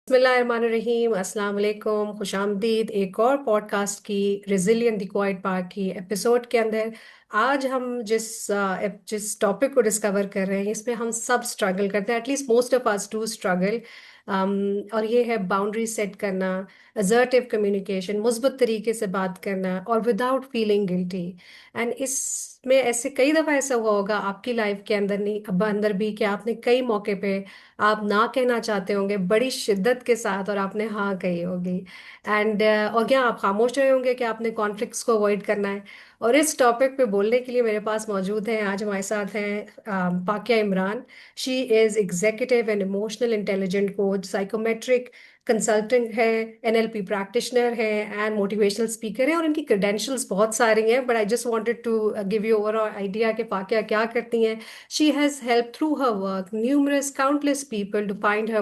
बिस्मिल्लाहिर्रहमानिर्रहीम, अस्सलाम वालेकुम, खुशामदीद एक और पॉडकास्ट की रिजिलियंट द क्वाइट पार्ट की एपिसोड के अंदर। आज हम जिस टॉपिक को डिस्कवर कर रहे हैं, इसमें हम सब स्ट्रगल करते हैं, at least most of us do struggle. और ये है बाउंड्री सेट करना, असर्टिव कम्युनिकेशन, मुस्बत तरीके से बात करना और विदाउट फीलिंग गिल्टी। एंड इसमें ऐसे कई दफ़ा ऐसा हुआ होगा आपकी लाइफ के अंदर, नहीं अब अंदर भी, कि आपने कई मौके पे आप ना कहना चाहते होंगे बड़ी शिद्दत के साथ और आपने हाँ कही होगी। और क्या आप खामोश रहे होंगे कि आपने कॉन्फ्लिक्ट्स को अवॉइड करना है। और इस टॉपिक पे बोलने के लिए मेरे पास मौजूद हैं, आज हमारे साथ हैं Pakiya Imran. She is executive and emotional intelligent coach, psychometric consultant है, एनएलपी प्रैक्टिशनर है एंड मोटिवेशनल स्पीकर है। और इनकी क्रेडेंशियल्स बहुत सारी हैं, but I just wanted to give you overall idea कि पाकिया क्या करती हैं। She has helped through her work numerous countless people to find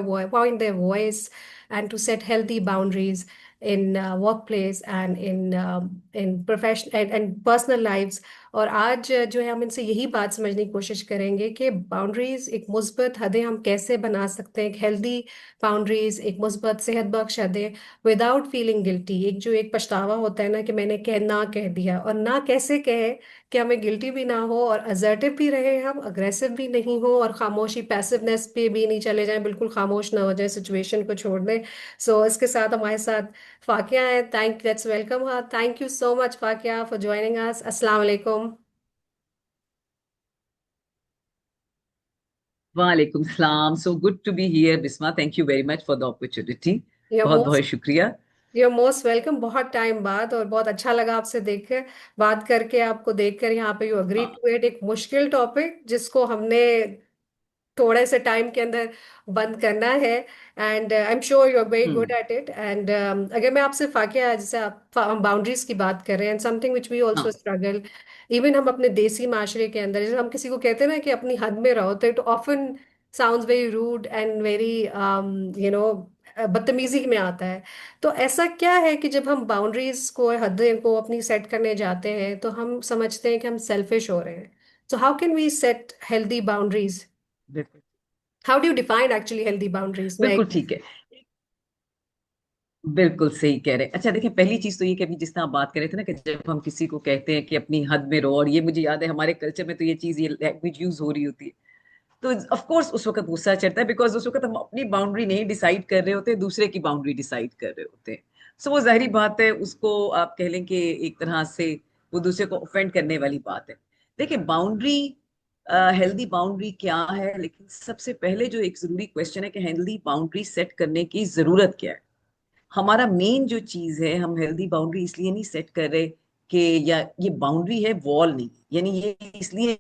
their voice and to set healthy boundaries in workplace and in profession and personal lives. और आज जो है हम इनसे यही बात समझने की कोशिश करेंगे कि बाउंड्रीज, एक मुस्बत हदें हम कैसे बना सकते हैं, एक हेल्दी बाउंड्रीज, एक मुस्बत सेहत बख्श हदें विदाउट फीलिंग गिल्टी। एक पछतावा होता है ना कि मैंने ना कह दिया, और ना कैसे कहे कि हमें गिल्टी भी ना हो और असर्टिव भी रहे, हम अग्रेसिव भी नहीं हो और खामोशी पैसिवनेस पे भी नहीं चले जाएं, बिल्कुल खामोश ना हो जाए, सिचुएशन को छोड़ दें। इसके साथ हमारे साथ फाकिया है। Let's welcome her. Thank you so much Fakia for joining us. अस्सलाम वालेकुम। वालेकुम सलाम। So good to be here Bisma, thank you very much for the opportunity. Your बहुत बहुत मोस्ट शुक्रिया। Your most welcome. बहुत टाइम बाद और बहुत अच्छा लगा आपसे देखकर, बात करके, आपको देखकर यहाँ पे। यू अग्री हाँ। टू इट, एक मुश्किल टॉपिक जिसको हमने थोड़े से टाइम के अंदर बंद करना है। And I am sure you are very good hmm. At it. And अगर मैं आपसे फाकिया, जैसे आप हम बाउंड्रीज की बात कर रहे हैं, समथिंग विच वी ऑल्सो हाँ। स्ट्रगल, इवन हम अपने देसी माशरे के अंदर, जैसे हम किसी को कहते हैं ना कि अपनी हद में रहो, तो it often sounds very rude and very you know बदतमीजी में आता है। तो ऐसा क्या है कि जब हम बाउंड्रीज को, हदें को अपनी सेट करने जाते हैं, तो हम समझते हैं कि हम सेल्फिश हो रहे हैं। So how can we set healthy boundaries? बिल्कुल। How do you define actually healthy boundaries? मैं बिल्कुल ठीक है। बिल्कुल सही कह रहे हैं। अच्छा देखिए, पहली चीज तो ये कि अभी जिस तरह आप बात कर रहे थे ना कि जब हम किसी को कहते हैं कि अपनी हद में रहो, और ये मुझे याद है हमारे कल्चर में तो ये चीज, ये लैंग्वेज यूज हो रही होती है, तो ऑफ कोर्स उस वक्त गुस्सा चढ़ता है, बिकॉज उस वक्त हम अपनी बाउंड्री नहीं डिसाइड कर रहे होते, दूसरे की बाउंड्री डिसाइड कर रहे होते हैं। सो वो जाहिर बात है, उसको आप कह लें कि एक तरह से वो दूसरे को ऑफेंड करने वाली बात है। देखिए बाउंड्री, हेल्दी बाउंड्री क्या है, लेकिन सबसे पहले जो एक जरूरी क्वेश्चन है कि हेल्दी बाउंड्री सेट करने की जरूरत क्या है। हमारा मेन जो चीज है, हम हेल्दी बाउंड्री इसलिए नहीं सेट कर रहे कि, या ये बाउंड्री है वॉल नहीं, यानी ये इसलिए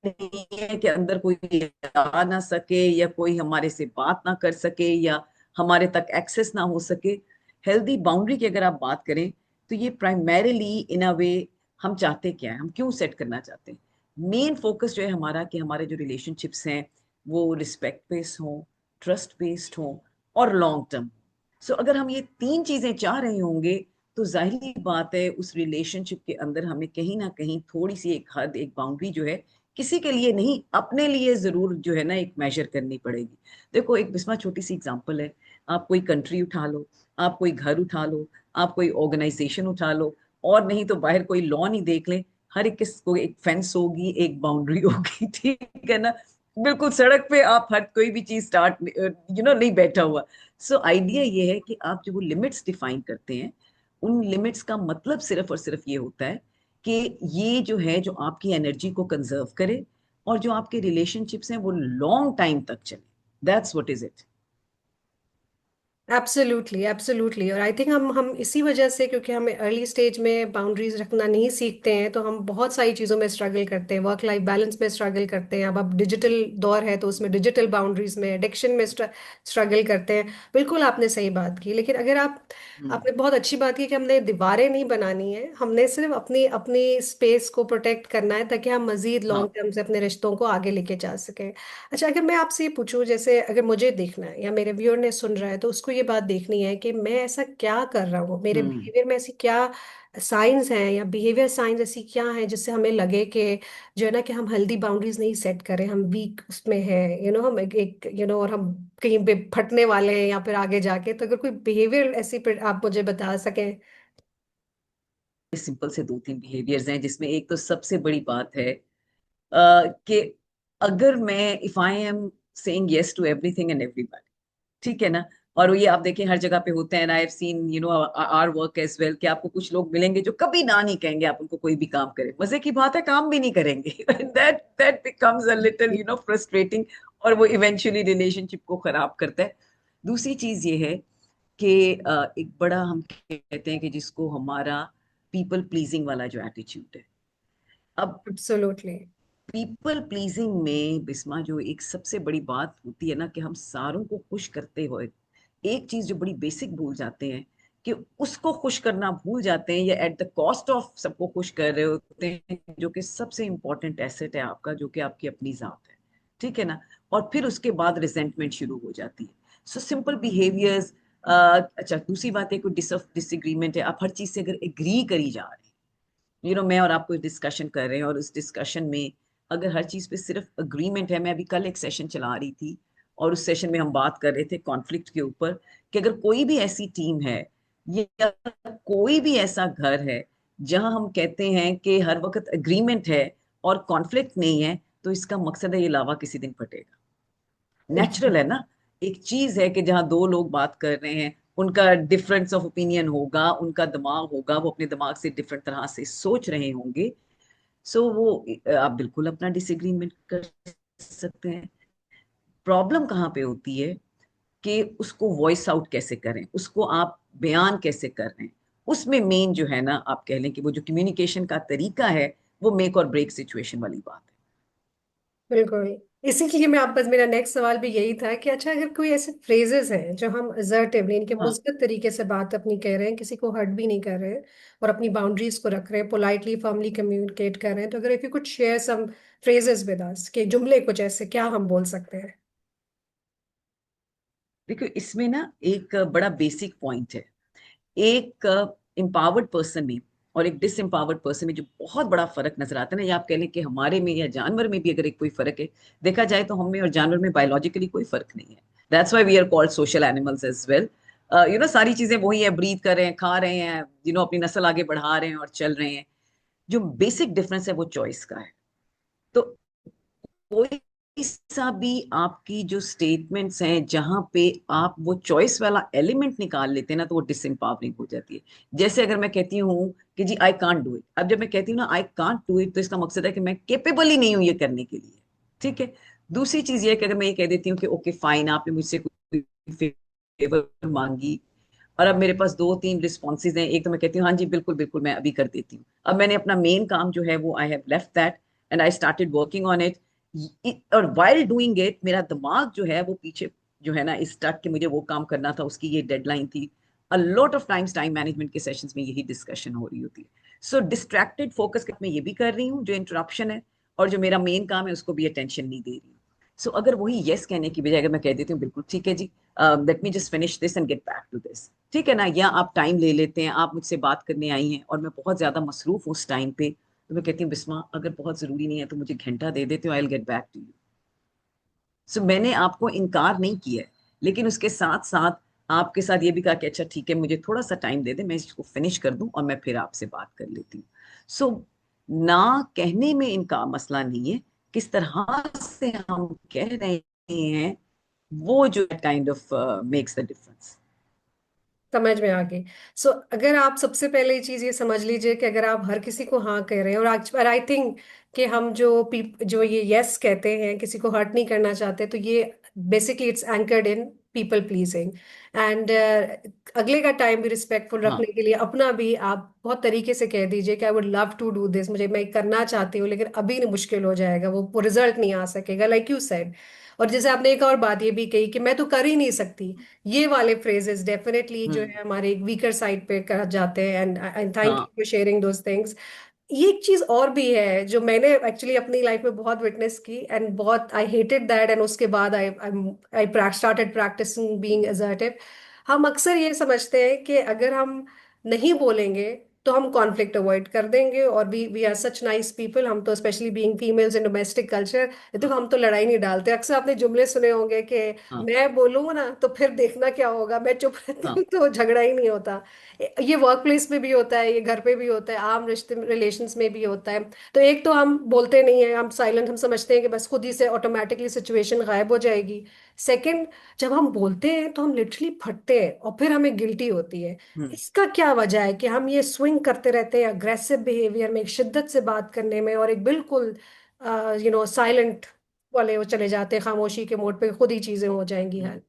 नहीं है कि अंदर कोई आ ना सके या कोई हमारे से बात ना कर सके या हमारे तक एक्सेस ना हो सके। हेल्दी बाउंड्री की अगर आप बात करें तो ये प्राइमरीली इन अ वे, हम चाहते क्या है, हम क्यों सेट करना चाहते हैं। मेन फोकस जो है हमारा, कि हमारे जो रिलेशनशिप्स हैं वो रिस्पेक्ट बेस्ड हों, ट्रस्ट बेस्ड हों और लॉन्ग टर्म। सो अगर हम ये तीन चीजें चाह रहे होंगे तो जाहिर बात है उस रिलेशनशिप के अंदर हमें कहीं ना कहीं थोड़ी सी एक हद, एक बाउंड्री जो है, किसी के लिए नहीं अपने लिए जरूर जो है ना एक मेजर करनी पड़ेगी। देखो एक बिस्मा छोटी सी एग्जांपल है। आप कोई कंट्री उठा लो, आप कोई घर उठा लो, आप कोई ऑर्गेनाइजेशन उठा लो, और नहीं तो बाहर कोई लॉन ही देख लें, हर एक किस को एक फेंस होगी, एक बाउंड्री होगी, ठीक है ना। बिल्कुल सड़क पे आप हर कोई भी चीज स्टार्ट नहीं बैठा हुआ। सो आइडिया ये है कि आप जो वो लिमिट्स डिफाइन करते हैं, उन लिमिट्स का मतलब सिर्फ और सिर्फ ये होता है कि ये जो है जो आपकी एनर्जी को कंजर्व करे, और जो आपके रिलेशनशिप्स हैं वो लॉन्ग टाइम तक चले। That's what is it. Absolutely, absolutely. और आई थिंक हम इसी वजह से, क्योंकि हम अर्ली स्टेज में बाउंड्रीज रखना नहीं सीखते हैं, तो हम बहुत सारी चीज़ों में स्ट्रगल करते हैं, वर्क लाइफ बैलेंस में स्ट्रगल करते हैं। अब डिजिटल दौर है तो उसमें डिजिटल बाउंड्रीज में, एडिक्शन में स्ट्रगल करते हैं। बिल्कुल आपने सही बात की। लेकिन अगर आपने बहुत अच्छी बात की कि हमने दीवारें नहीं बनानी है, हमने सिर्फ अपनी अपनी स्पेस को प्रोटेक्ट करना है, ताकि हम मजीद लॉन्ग हाँ। टर्म से अपने रिश्तों को आगे लेके जा सकें। अच्छा, अगर मैं आपसे ये पूछूं, जैसे अगर मुझे देखना है या मेरे व्यूअर ने सुन रहा है, तो उसको ये ये बात देखनी है कि मैं ऐसा क्या कर रहा हूँ, मेरे हम्म। बिहेवियर में ऐसी क्या साइंस हैं या बिहेवियर साइंस ऐसी क्या है जिससे हमें लगे कि जो है ना कि हम हेल्दी बाउंड्रीज नहीं सेट करें, हम वीक उसमें हैं, हम एक और हम कहीं पे फटने वाले हैं या फिर आगे जाके। तो अगर कोई बिहेवियर ऐसी आप मुझे बता सकें। सिंपल से दो तीन बिहेवियर्स हैं, जिसमें एक तो सबसे बड़ी बात है कि अगर मैं if I am saying yes to everything and everybody, ठीक है ना। और ये आप देखें हर जगह पे होते हैं, I have seen our work as well, कि आपको कुछ लोग मिलेंगे जो कभी ना नहीं कहेंगे आप उनको कोई भी काम करें, मजे की बात है काम भी नहीं करेंगे that that becomes a little frustrating, और वो इवेंचुअली रिलेशनशिप को खराब करता है। दूसरी चीज ये है कि एक बड़ा हम कहते हैं कि जिसको हमारा पीपल प्लीजिंग वाला जो एटीट्यूड है। अब एब्सोल्युटली। पीपल प्लीजिंग में बिस्मा जो एक सबसे बड़ी बात होती है ना, कि हम सारों को खुश करते हुए एक चीज जो बड़ी बेसिक भूल जाते हैं, कि उसको खुश करना भूल जाते हैं, या एट द कॉस्ट ऑफ सबको खुश कर रहे होते हैं, जो कि सबसे इंपॉर्टेंट एसेट है आपका, जो कि आपकी अपनी जात है, ठीक है ना। और फिर उसके बाद रिजेंटमेंट शुरू हो जाती है। So simple behaviours. अच्छा, दूसरी बात है, कोई डिसएग्रीमेंट है, आप हर चीज से अगर एग्री करी जा रहे हैं, मैं और आप कोई डिस्कशन कर रहे हैं, और उस डिस्कशन में अगर हर चीज पे सिर्फ अग्रीमेंट है। मैं अभी कल एक सेशन चला रही थी, और उस सेशन में हम बात कर रहे थे कॉन्फ्लिक्ट के ऊपर, कि अगर कोई भी ऐसी टीम है या कोई भी ऐसा घर है जहां हम कहते हैं कि हर वक्त अग्रीमेंट है और कॉन्फ्लिक्ट नहीं है, तो इसका मकसद है ये लावा किसी दिन फटेगा। नेचुरल है ना। एक चीज है कि जहां दो लोग बात कर रहे हैं, उनका डिफरेंस ऑफ ओपिनियन होगा, उनका दिमाग होगा, वो अपने दिमाग से डिफरेंट तरह से सोच रहे होंगे। सो वो आप बिल्कुल अपना डिसएग्रीमेंट कर सकते हैं। प्रॉब्लम कहाँ पे होती है कि उसको वॉइस आउट कैसे करें, उसको आप बयान कैसे कर रहे हैं। उसमें मेन जो है ना, आप कह लें कि वो जो कम्युनिकेशन का तरीका है, वो मेक और ब्रेक सिचुएशन वाली बात है। बिल्कुल। इसीलिए मैं आप बस मेरा नेक्स्ट सवाल भी यही था कि अच्छा, अगर कोई ऐसे फ्रेजेस हैं जो हम असर्टिवली इनके हाँ, मुस्बत तरीके से बात अपनी कह रहे हैं, किसी को हर्ट भी नहीं कर रहे हैं और अपनी बाउंड्रीज को रख रहे हैं, पोलाइटली फर्मली कम्युनिकेट कर रहे हैं, तो अगर if you could share some phrases with us, के जुमले कुछ ऐसे क्या हम बोल सकते हैं। देखो इसमें ना एक बड़ा बेसिक पॉइंट है। एक एम्पावर्ड पर्सन में और एक डिसएम्पावर्ड पर्सन में जो बहुत बड़ा फर्क नजर आता है ना, या आप कह लें कि हमारे में या जानवर में भी अगर एक कोई फर्क है, देखा जाए तो हम में और जानवर में बायोलॉजिकली कोई फर्क नहीं है। That's why we are called social animals as well. सारी चीजें वही है, ब्रीथ कर रहे हैं, खा रहे हैं, अपनी नस्ल आगे बढ़ा रहे हैं और चल रहे हैं। जो बेसिक डिफरेंस है वो चॉइस का है। तो कोई सा भी आपकी जो स्टेटमेंट्स हैं जहां पे आप वो चॉइस वाला एलिमेंट निकाल लेते हैं ना, तो वो डिसएम्पावरिंग हो जाती है। जैसे अगर मैं कहती हूँ कि जी आई कांट डू इट, अब जब मैं कहती हूँ ना आई कांट डू इट, तो इसका मकसद है कि मैं केपेबल ही नहीं हूं ये करने के लिए, ठीक है। दूसरी चीज ये है कि अगर मैं ये कह देती हूँ कि ओके फाइन, आपने मुझसे कोई फेवर मांगी, और अब मेरे पास दो तीन रिस्पॉन्सेज हैं, एक तो मैं कहती हूँ हाँ जी बिल्कुल बिल्कुल मैं अभी कर देती हूँ, अब मैंने अपना मेन काम जो है वो I have left that and I started working on it. और वाइल डूइंग इट मेरा दिमाग जो है वो पीछे जो है ना इस स्टक कि मुझे वो काम करना था, उसकी ये डेडलाइन थी। A lot of times time management के सेशंस में यही डिस्कशन हो रही होती है। सो डिस्ट्रैक्टेड फोकस मैं ये भी कर रही हूँ जो इंटरप्शन है, और जो मेरा मेन काम है उसको भी अटेंशन नहीं दे रही हूँ। सो अगर वही यस कहने की बजाय अगर मैं कह देती हूँ बिल्कुल ठीक है जी, let me just finish this and get back to this, ठीक है ना, या आप टाइम ले लेते हैं, आप मुझसे बात करने आई हैं और मैं बहुत ज्यादा मसरूफ हूँ उस टाइम पे, तो मैं कहती हूँ बिस्मा अगर बहुत जरूरी नहीं है तो मुझे घंटा दे देते हो, I will get back to you. So मैंने आपको इनकार नहीं किया है, लेकिन उसके साथ साथ आपके साथ ये भी कहा कि अच्छा ठीक है मुझे थोड़ा सा टाइम दे दे, मैं इसको फिनिश कर दूं और मैं फिर आपसे बात कर लेती हूँ। सो ना कहने में इनका मसला नहीं है, किस तरह से हम कह रहे हैं वो जो kind of makes the difference. समझ में आ गई। सो अगर आप सबसे पहले ये चीज ये समझ लीजिए कि अगर आप हर किसी को हाँ कह रहे हैं, और आज पर आई थिंक कि हम जो ये यस कहते हैं, किसी को हर्ट नहीं करना चाहते, तो ये basically it's anchored in people pleasing. And अगले का टाइम भी रिस्पेक्टफुल हाँ। रखने के लिए अपना भी आप बहुत तरीके से कह दीजिए कि I would love to do this, मुझे मैं करना चाहती हूँ लेकिन अभी नहीं, मुश्किल हो जाएगा, वो रिजल्ट नहीं आ सकेगा, लाइक यू सेड। और जैसे आपने एक और बात ये भी कही कि मैं तो कर ही नहीं सकती, ये वाले फ्रेजेस डेफिनेटली जो हम्म। है हमारे एक वीकर साइड पे कर जाते हैं। एंड थैंक यू हाँ। For sharing those things. ये एक चीज और भी है जो मैंने एक्चुअली अपनी लाइफ में बहुत विटनेस की, एंड बहुत आई हेटेड दैट, एंड उसके बाद I I started practising being assertive. हम अक्सर ये समझते हैं कि अगर हम नहीं बोलेंगे तो हम कॉन्फ्लिक्ट अवॉइड कर देंगे, और we are such nice people, हम तो specially being females in domestic culture, देखो हाँ हम तो लड़ाई नहीं डालते। अक्सर आपने जुमले सुने होंगे कि हाँ मैं बोलूंगा ना तो फिर देखना क्या होगा, मैं चुप रहती हाँ हूँ तो झगड़ा ही नहीं होता। ये वर्क प्लेस में भी होता है, ये घर पे भी होता है, आम रिश्ते रिलेशंस में भी होता है। तो एक तो हम बोलते नहीं है, हम साइलेंट, हम समझते हैं कि बस खुद ही से ऑटोमेटिकली सिचुएशन गायब हो जाएगी। सेकंड, जब हम बोलते हैं तो हम लिटरली फटते हैं और फिर हमें गिल्टी होती है। हम्म इसका क्या वजह है कि हम ये स्विंग करते रहते हैं अग्रेसिव बिहेवियर में, एक शिद्दत से बात करने में, और एक बिल्कुल साइलेंट वाले वो चले जाते हैं, खामोशी के मोड पे खुद ही चीजें हो जाएंगी हम्म। हल।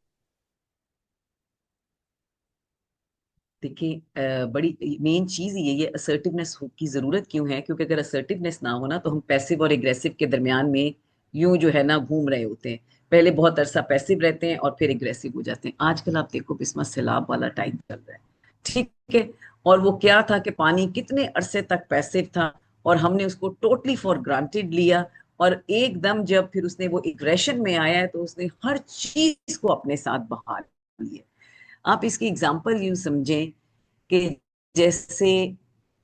देखिए बड़ी मेन चीज ये असर्टिवनेस की जरूरत क्यों है, क्योंकि अगर असर्टिवनेस ना हो ना तो हम पैसिव और एग्रेसिव के दरमियान में यूं जो है ना घूम रहे होते हैं। पहले बहुत अरसा पैसिव रहते हैं और फिर एग्रेसिव हो जाते हैं। आजकल आप देखो बिस्मा सैलाब वाला टाइम चल रहा है, ठीक है। और वो क्या था कि पानी कितने अरसे तक पैसिव था और हमने उसको टोटली फॉर ग्रांटेड लिया, और एकदम जब फिर उसने वो एग्रेशन में आया है तो उसने हर चीज को अपने साथ बहा लिया। आप इसकी एग्जाम्पल यूं समझें कि जैसे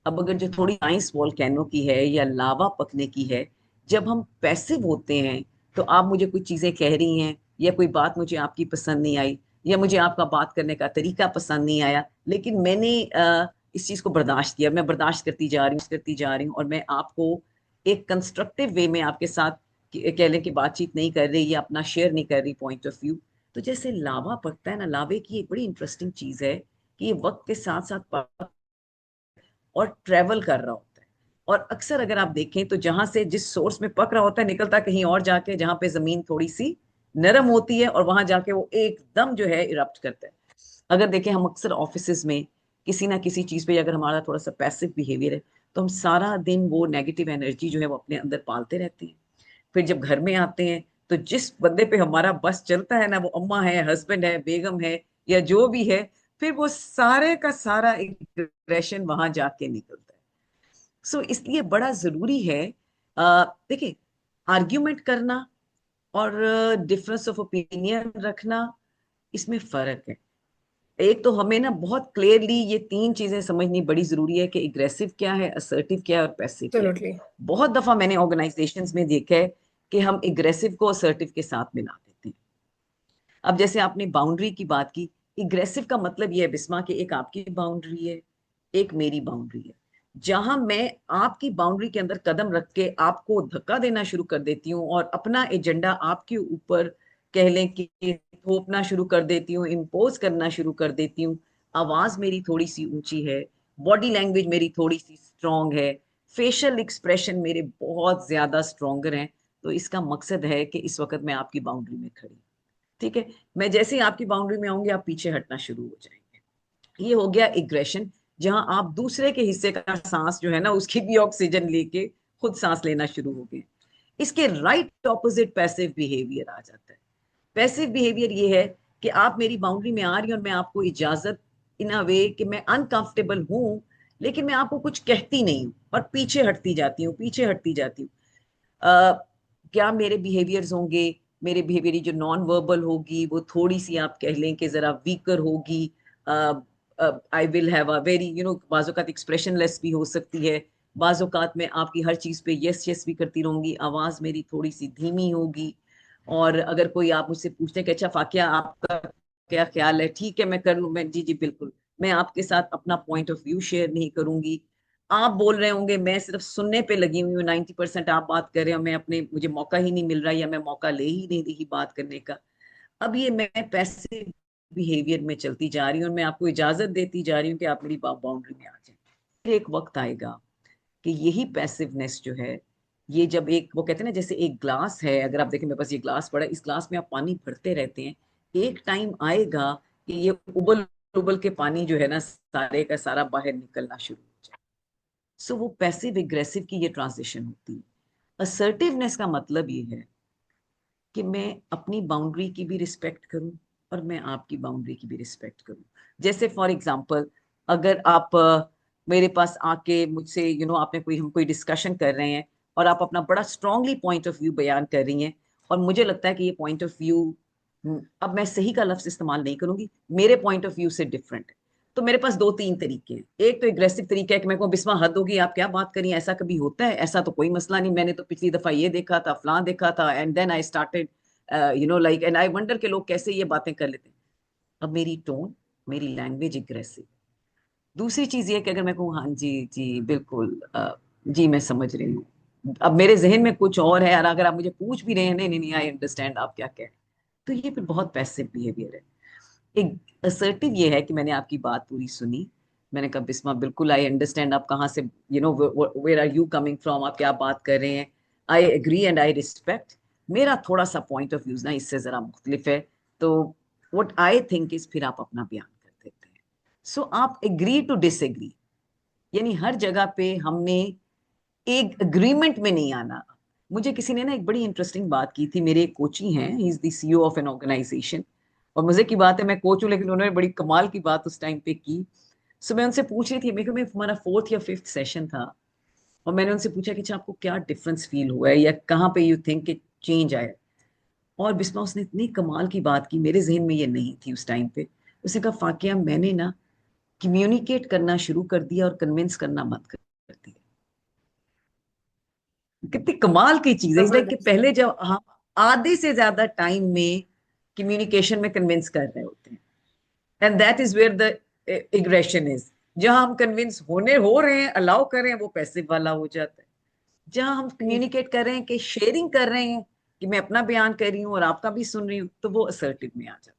अब अगर जो थोड़ी आइस वॉल्केनो की है या लावा पकने की है, जब हम पैसिव होते हैं तो आप मुझे कुछ चीजें कह रही हैं या कोई बात मुझे आपकी पसंद नहीं आई या मुझे आपका बात करने का तरीका पसंद नहीं आया, लेकिन मैंने इस चीज को बर्दाश्त किया, मैं बर्दाश्त करती जा रही हूँ और मैं आपको एक कंस्ट्रक्टिव वे में आपके साथ कह लें कि बातचीत नहीं कर रही या अपना शेयर नहीं कर रही पॉइंट ऑफ व्यू। तो जैसे लावा पकता है ना, लावे की एक बड़ी इंटरेस्टिंग चीज है कि ये वक्त के साथ साथ पक और ट्रेवल कर रहा होता है। और अक्सर अगर आप देखें तो जहां से जिस सोर्स में पक रहा होता है निकलता कहीं और जाके, जहां पे जमीन थोड़ी सी नरम होती है और वहां जाके वो एकदम जो है इरप्ट करता है। अगर देखें हम अक्सर ऑफिसेज में किसी ना किसी चीज पे अगर हमारा थोड़ा सा पैसिव बिहेवियर है तो हम सारा दिन वो नेगेटिव एनर्जी जो है वो अपने अंदर पालते रहते हैं। फिर जब घर में आते हैं तो जिस बंदे पे हमारा बस चलता है ना, वो अम्मा है, हस्बैंड है, बेगम है या जो भी है, फिर वो सारे का सारा एग्रेशन वहां जाके निकलता है। सो इसलिए बड़ा जरूरी है देखिए, आर्ग्यूमेंट करना और डिफरेंस ऑफ ओपिनियन रखना, इसमें फर्क है। एक तो हमें ना बहुत क्लियरली ये तीन चीजें समझनी बड़ी जरूरी है कि एग्रेसिव क्या है, असर्टिव क्या है और पैसिव क्या है। एब्सोल्युटली। बहुत दफा मैंने ऑर्गेनाइजेशंस में देखा है कि हम एग्रेसिव को असर्टिव के साथ मिला देते हैं। अब जैसे आपने बाउंड्री की बात की, इग्रेसिव का मतलब यह है बिस्मा कि एक आपकी बाउंड्री है, एक मेरी बाउंड्री है। जहां मैं आपकी बाउंड्री के अंदर कदम रख के आपको धक्का देना शुरू कर देती हूँ और अपना एजेंडा आपके ऊपर कह लें कि थोपना शुरू कर देती हूँ, इम्पोज करना शुरू कर देती हूँ। आवाज मेरी थोड़ी सी ऊंची है, बॉडी लैंग्वेज मेरी थोड़ी सी स्ट्रांग है, फेशियल एक्सप्रेशन मेरे बहुत ज्यादा स्ट्रोंगर हैं। तो इसका मकसद है कि इस वक्त मैं आपकी बाउंड्री में खड़ी, ठीक है। मैं जैसे ही आपकी बाउंड्री में आऊंगी आप पीछे हटना शुरू हो जाएंगे। ये हो गया एग्रेशन, जहां आप दूसरे के हिस्से का सांस जो है ना उसकी भी ऑक्सीजन लेके खुद सांस लेना शुरू हो गए। इसके राइट ऑपोजिट पैसिव बिहेवियर आ जाता है। पैसिव बिहेवियर ये है कि आप मेरी बाउंड्री में आ रही हैं और मैं आपको इजाजत, इन अ वे कि मैं अनकंफर्टेबल हूं लेकिन मैं आपको कुछ कहती नहीं हूं और पीछे हटती जाती हूँ, पीछे हटती जाती हूँ। अ, क्या मेरे बिहेवियर्स होंगे, मेरे बिहेवियर जो नॉन वर्बल होगी वो थोड़ी सी आप कह लें कि जरा वीकर होगी। I will have a very बाज़ोकात एक्सप्रेशन लेस भी हो सकती है, बाज़ोकात में आपकी हर चीज पे यस यस भी करती रहूंगी, आवाज मेरी थोड़ी सी धीमी होगी। और अगर कोई आप मुझसे पूछते हैं कि अच्छा फाकिया आपका क्या ख्याल है, ठीक है मैं कर लूं, मैं जी जी बिल्कुल, मैं आपके साथ अपना पॉइंट ऑफ व्यू शेयर नहीं करूंगी। आप बोल रहे होंगे मैं सिर्फ सुनने पे लगी हुई हूँ, 90% आप बात कर रहे हो, मैं अपने मुझे मौका ही नहीं मिल रहा या मैं मौका ले ही नहीं रही बात करने का। अब ये मैं पैसे बिहेवियर में चलती जा रही हूँ और मैं आपको इजाजत देती जा रही हूँ कि आप मेरी बाउंड्री में आ जाए। फिर एक वक्त आएगा कि यही पैसिवनेस जो है, ये जब एक वो कहते हैं ना जैसे एक ग्लास है, अगर आप देखें मेरे पास ये ग्लास पड़ा है, इस ग्लास में आप पानी भरते रहते हैं, एक टाइम आएगा कि ये उबल उबल के पानी जो है ना सारे का सारा बाहर निकलना शुरू हो जाए। सो वो पैसिव एग्रेसिव की ये ट्रांजिशन होती है। असर्टिवनेस का मतलब ये है कि मैं अपनी बाउंड्री की भी रिस्पेक्ट करूं और मैं आपकी बाउंड्री की भी रिस्पेक्ट करूं। जैसे फॉर एग्जांपल, अगर आप मेरे पास आके मुझसे आपने कोई हम कोई डिस्कशन कर रहे हैं और आप अपना बड़ा स्ट्रांगली पॉइंट ऑफ व्यू बयान कर रही हैं और मुझे लगता है कि ये पॉइंट ऑफ व्यू अब मैं सही का लफ्ज इस्तेमाल नहीं करूंगी, मेरे पॉइंट ऑफ व्यू से डिफरेंट है। तो मेरे पास दो तीन तरीके हैं। एक तो एग्रेसिव तरीका है कि मैं कहूँ बिस्मा हद होगी, आप क्या बात करिए, ऐसा कभी होता है, ऐसा तो कोई मसला नहीं, मैंने तो पिछली दफा ये देखा था, फलां देखा था, and then I started like, and I wonder के लोग कैसे ये बातें कर लेते हैं। अब मेरी टोन, मेरी लैंग्वेज एग्रेसिव। दूसरी चीज ये कि अगर मैं कहूँ हाँ जी जी बिल्कुल, जी मैं समझ रही हूँ, अब मेरे जहन में कुछ और है, और अगर आप मुझे पूछ भी रहे हैं नहीं नहीं नहीं आई अंडरस्टैंड आप क्या कह रहे हैं, तो ये फिर बहुत पैसिव बिहेवियर है। एक असर्टिव ये है कि मैंने आपकी बात पूरी सुनी, मैंने कहा बिस्मा बिल्कुल आई अंडरस्टैंड आप कहाँ से, where are you coming from, आप क्या बात कर रहे हैं, I agree and I respect, मेरा थोड़ा सा पॉइंट ऑफ व्यू ना इससे जरा मुख्तलिफ है, तो व्हाट आई थिंक इज, फिर आप अपना बयान कर देते हैं। सो आप एग्री टू डिसएग्री, यानी हर जगह पे हमने एक अग्रीमेंट में नहीं आना। मुझे किसी ने ना एक बड़ी इंटरेस्टिंग बात की थी, मेरे एक कोची हैं, he is the CEO of an organisation, और मजे की बात है मैं कोच हूँ, लेकिन उन्होंने बड़ी कमाल की बात उस टाइम पे की। सो मैं उनसे पूछ रही थी, मेरे को में हमारा फोर्थ या फिफ्थ सेशन था, और मैंने उनसे पूछा कि अच्छा आपको क्या डिफरेंस फील हुआ है, या कहाँ पे यू थिंक कि चेंज आया। और बिस्मा उसने इतनी कमाल की बात की, मेरे जहन में ये नहीं थी उस टाइम पे। उसने कहा फाकिया मैंने ना कम्युनिकेट करना शुरू कर दिया और कन्विंस करना मत कर दिया। कितनी कमाल की चीज है, इसलिए कि जबरदस्त। पहले जब हम आधे से ज्यादा टाइम में कम्युनिकेशन में कन्विंस कर रहे होते हैं, and that is where the aggression is. जहां हम कन्विंस होने हो रहे हैं, अलाउ कर रहे हैं, वो पैसिव वाला हो जाता है। जहां हम कम्युनिकेट कर रहे हैं कि शेयरिंग कर रहे हैं, कि मैं अपना बयान कर रही हूँ और आपका भी सुन रही हूँ, तो वो असर्टिव में आ जाता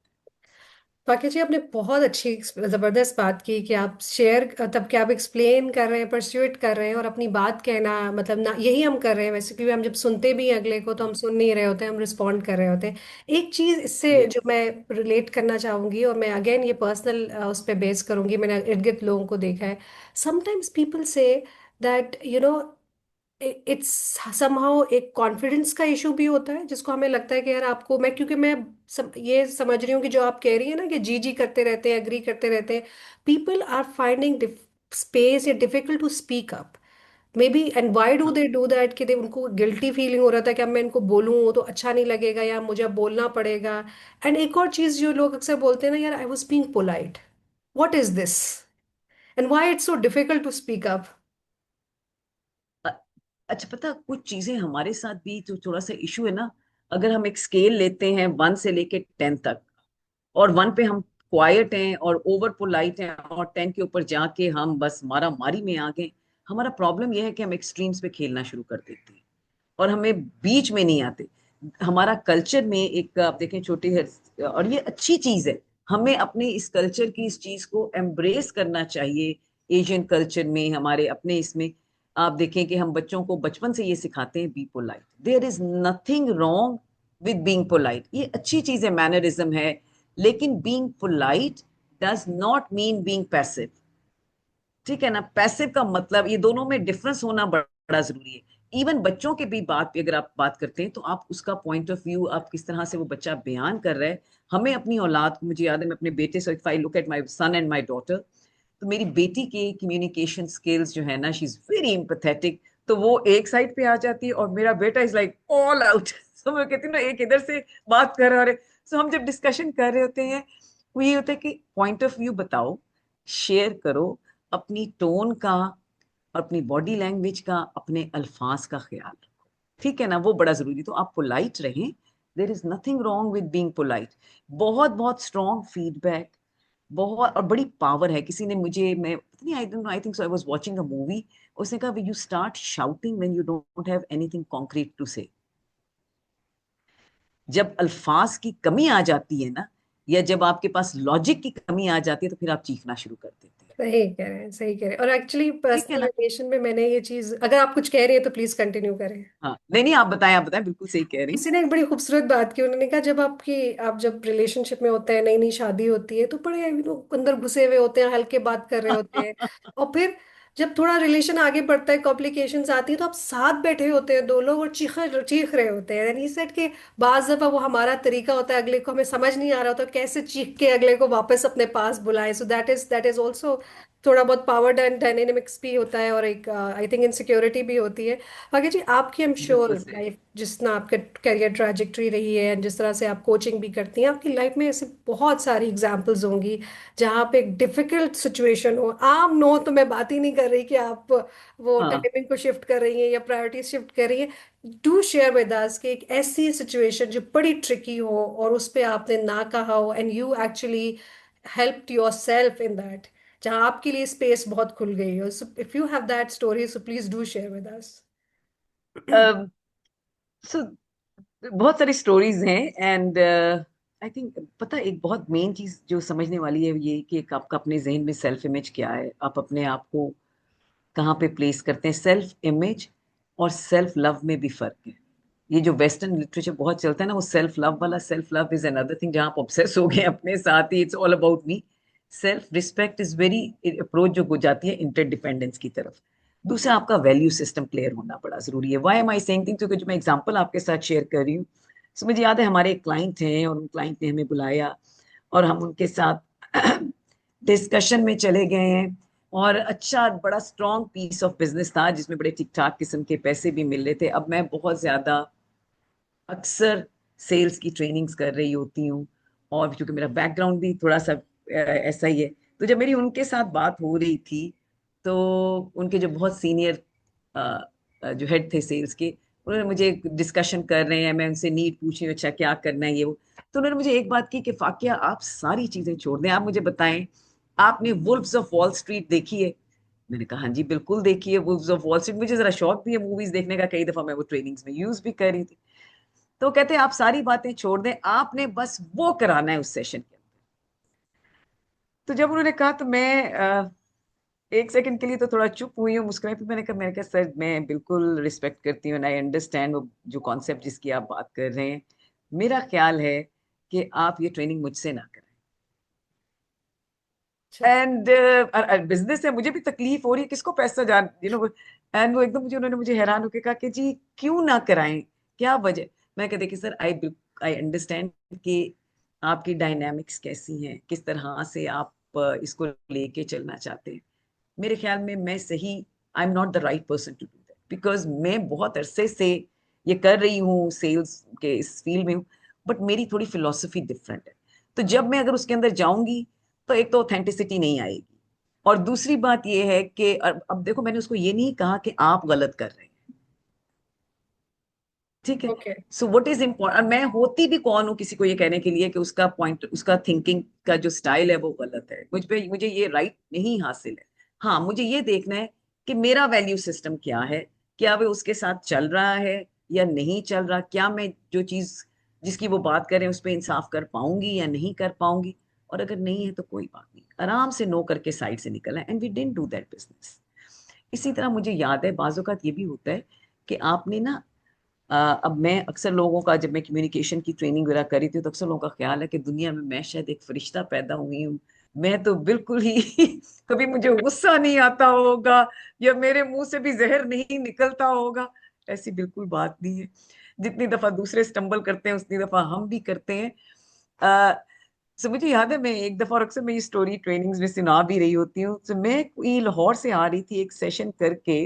बाकी जी आपने बहुत अच्छी जबरदस्त बात की कि आप शेयर, तब कि आप एक्सप्लेन कर रहे हैं, परस्यूट कर रहे हैं और अपनी बात कहना, मतलब ना यही हम कर रहे हैं वैसे, क्योंकि हम जब सुनते भी हैं अगले को तो हम है। सुन नहीं रहे होते, हम रिस्पॉन्ड कर रहे होते हैं। एक चीज इससे जो यस। मैं रिलेट करना चाहूंगी, और मैं अगेन ये पर्सनल उस पर बेस करूंगी, मैंने इर्द गिर्द लोगों को देखा है, sometimes people say that it's somehow एक कॉन्फिडेंस का इशू भी होता है, जिसको हमें लगता है कि यार आपको मैं, क्योंकि मैं ये समझ रही हूँ कि जो आप कह रही है ना कि जी जी करते रहते हैं, एग्री करते रहते हैं, पीपल आर फाइंडिंग स्पेस या difficult to speak up, maybe, and why do हाँ। दे डू दैट, कि उनको गिल्टी फीलिंग हो रहा था कि अब मैं इनको बोलूँ तो अच्छा नहीं लगेगा या मुझे अब बोलना पड़ेगा। एंड एक और चीज जो लोग अक्सर बोलते हैं ना, यार I was being polite, what is this, and why it's so difficult to speak up. अ- अच्छा पता, कुछ चीजें हमारे साथ भी जो थोड़ा सा इशू है ना, अगर हम एक स्केल लेते हैं 1 से लेके 10 तक, और 1 पे हम क्वाइट हैं और ओवर पोलाइट हैं, और 10 के ऊपर जाके हम बस मारा मारी में आ गए। हमारा प्रॉब्लम यह है कि हम एक्सट्रीम्स पे खेलना शुरू कर देते हैं, और हमें बीच में नहीं आते। हमारा कल्चर में एक आप देखें छोटी है, और ये अच्छी चीज है, हमें अपने इस कल्चर की इस चीज को एम्ब्रेस करना चाहिए। एशियन कल्चर में हमारे अपने इसमें आप देखें कि हम बच्चों को बचपन से ये सिखाते हैं be polite, there is nothing wrong with being polite, ये अच्छी चीज है, मैनरिज्म है। लेकिन being polite does not mean being passive. ठीक है ना, पैसिव का मतलब, ये दोनों में डिफरेंस होना बड़ा जरूरी है। इवन बच्चों के भी बात पे अगर आप बात करते हैं, तो आप उसका पॉइंट ऑफ व्यू, आप किस तरह से वो बच्चा बयान कर रहा है। हमें अपनी औलाद को, मुझे याद है मैं अपने बेटे से, if I look at my son and my daughter, तो मेरी बेटी के कम्युनिकेशन स्किल्स जो है ना, शी इज वेरी एम्पैथेटिक, तो वो एक साइड पे आ जाती है, और मेरा बेटा इज लाइक ऑल आउट। तो मैं कहती हूँ ना, एक इधर से बात कर रहा है, सो हम जब डिस्कशन कर रहे होते हैं, वो ये होता है कि पॉइंट ऑफ व्यू बताओ, शेयर करो, अपनी टोन का, अपनी बॉडी लैंग्वेज का, अपने अल्फाज का ख्याल रखो। ठीक है ना, वो बड़ा जरूरी, तो आप पोलाइट रहें, there is nothing wrong with being polite. बहुत बहुत स्ट्रॉन्ग फीडबैक, बहुत, और बड़ी पावर है। किसी ने मुझे, मैं पता नहीं, I don't know, I think so, I was watching a movie, उसने कहा you start shouting when you don't have anything concrete to say. जब अल्फाज की कमी आ जाती है ना, या जब आपके पास लॉजिक की कमी आ जाती है, तो फिर आप चीखना शुरू कर देते हैं। सही कह रहे हैं, सही कह रहे हैं, और एक्चुअली ठीक है पर्सनल ना। रिलेशन में मैंने ये चीज, अगर आप कुछ कह रही हैं तो प्लीज कंटिन्यू करें। हाँ नहीं नहीं, आप बताएं, बिल्कुल सही कह रही हैं। किसी ने एक बड़ी खूबसूरत बात की, उन्होंने कहा जब आप जब रिलेशनशिप में होते हैं, नई नई शादी होती है, तो बड़े अंदर घुसे हुए होते हैं, हल्के बात कर रहे होते हैं, और फिर जब थोड़ा रिलेशन आगे बढ़ता है, कॉम्प्लिकेशंस आती है, तो आप साथ बैठे होते हैं दो लोग और चीख चीख रहे होते हैं, यानी सेट के बाज दफा वो हमारा तरीका होता है, अगले को हमें समझ नहीं आ रहा होता कैसे चीख के अगले को वापस अपने पास बुलाए, सो दैट इज ऑल्सो थोड़ा बहुत पावर डायनेमिक्स भी होता है, और एक आई थिंक इनसिक्योरिटी भी होती है। बाकी जी आपकी, आई एम श्योर, बिल्कुल सही। जिस तरह आपका करियर ट्रैजेक्टरी रही है, जिस तरह से आप कोचिंग भी करती हैं, आपकी लाइफ में ऐसे बहुत सारी एग्जांपल्स होंगी जहाँ पे एक डिफिकल्ट सिचुएशन हो। आम नो तो मैं बात ही नहीं कर रही कि आप वो हाँ। टाइमिंग को शिफ्ट कर रही हैं या प्रायोरिटी शिफ्ट कर रही हैं। डू शेयर विद अस कि एक ऐसी सिचुएशन जो बड़ी ट्रिकी हो और उस पे आपने ना कहा हो and you actually helped yourself in that, जहाँ आपके लिए स्पेस बहुत खुल गई हो। So if you have that story, so please do share with us. So बहुत सारी स्टोरीज हैं एंड आई थिंक पता है, एक बहुत मेन चीज जो समझने वाली है ये कि एक आपका अपने जहन में सेल्फ इमेज क्या है, आप अपने आप को कहाँ पे प्लेस करते हैं। सेल्फ इमेज और सेल्फ लव में भी फर्क है। ये जो वेस्टर्न लिटरेचर बहुत चलता है ना, वो सेल्फ लव वाला, self love is another thing जहाँ आप ऑब्सेस हो गए अपने साथ ही, it's all about me. Self respect is very approach जो हो जाती है इंटरडिपेंडेंस की तरफ। दूसरा, आपका वैल्यू सिस्टम क्लियर होना बड़ा जरूरी है। Why am I saying thing, क्योंकि जो मैं एग्जांपल आपके साथ शेयर कर रही हूँ, सो मुझे याद है हमारे एक क्लाइंट हैं और उन क्लाइंट ने हमें बुलाया और हम उनके साथ डिस्कशन में चले गए हैं। और अच्छा बड़ा स्ट्रॉन्ग पीस ऑफ बिजनेस था जिसमें बड़े ठीक ठाक किस्म के पैसे भी मिल रहे थे। अब मैं बहुत ज्यादा अक्सर सेल्स की ट्रेनिंग्स कर रही होती हूँ और क्योंकि मेरा बैकग्राउंड भी थोड़ा सा ऐसा ही है, तो जब मेरी उनके साथ बात हो रही थी तो उनके जो बहुत सीनियर जो हेड थे सेल्स के, उन्होंने मुझे डिस्कशन कर रहे हैं, मैं उनसे नीड पूछ रही हूँ अच्छा क्या करना है ये वो। तो उन्होंने मुझे एक बात की कि फाकिया आप सारी चीजें छोड़ दें, आप मुझे बताएं आपने वुल्व्स ऑफ वॉल स्ट्रीट देखी है। मैंने कहा हाँ जी बिल्कुल देखी है वुल्व्स ऑफ वॉल स्ट्रीट, मुझे जरा शौक भी है मूवीज देखने का, कई दफा मैं वो ट्रेनिंग्स में यूज भी कर रही थी। तो कहते हैं आप सारी बातें छोड़ दें, आपने बस वो कराना है उस सेशन के अंदर। तो जब उन्होंने कहा तो मैं एक सेकंड के लिए तो थोड़ा चुप हुई हूँ, मुस्कुराई। फिर मैंने कहा सर मैं बिल्कुल रिस्पेक्ट करती हूँ, आई अंडरस्टैंड वो जो कॉन्सेप्ट जिसकी आप बात कर रहे हैं। मेरा ख्याल है कि आप ये ट्रेनिंग मुझसे ना करें। अच्छा। एंड बिजनेस है, मुझे भी तकलीफ हो रही है, किसको पैसा जान एंड वो एकदम मुझे उन्होंने मुझे हैरान होकर कहा कि जी क्यों ना कराएं, क्या वजह। मैं कहते कि सर आई अंडरस्टैंड कि आपकी डायनामिक्स कैसी हैं, किस तरह से आप इसको लेके चलना चाहते हैं। मेरे ख्याल में मैं सही, I am not the right person to do that, because मैं बहुत अरसे से ये कर रही हूँ, सेल्स के इस फील्ड में हूँ, बट मेरी थोड़ी फिलोसफी डिफरेंट है। तो जब मैं अगर उसके अंदर जाऊंगी तो एक तो ऑथेंटिसिटी नहीं आएगी, और दूसरी बात यह है कि अब देखो मैंने उसको ये नहीं कहा कि आप गलत कर रहे हैं, ठीक है। Okay. So what is important, मैं होती भी कौन हूँ किसी को ये कहने के लिए कि उसका पॉइंट, उसका थिंकिंग का जो स्टाइल है वो गलत है, मुझे ये राइट नहीं हासिल है। हाँ मुझे ये देखना है कि मेरा वैल्यू सिस्टम क्या है, क्या वे उसके साथ चल रहा है या नहीं चल रहा, क्या मैं जो चीज जिसकी वो बात करें उस पर इंसाफ कर पाऊंगी या नहीं कर पाऊंगी। और अगर नहीं है तो कोई बात नहीं, आराम से नो करके साइड से निकलना, and we didn't do that business. इसी तरह मुझे याद है बाज़ औक़ात ये भी होता है कि आपने ना अब मैं अक्सर लोगों का, जब मैं कम्युनिकेशन की ट्रेनिंग वगैरह करी थी तो अक्सर लोगों का ख्याल है कि दुनिया में मैं शायद एक फरिश्ता पैदा हुई हूँ, मैं तो बिल्कुल ही कभी मुझे गुस्सा नहीं आता होगा या मेरे मुंह से भी जहर नहीं निकलता होगा। ऐसी बिल्कुल बात नहीं है। जितनी दफा दूसरे स्टम्बल करते हैं उतनी दफा हम भी करते हैं। सो मुझे याद है मैं एक दफा, और अक्सर मैं ये स्टोरी ट्रेनिंग्स में सुना भी रही होती हूँ, तो मैं कोई लाहौर से आ रही थी एक सेशन करके,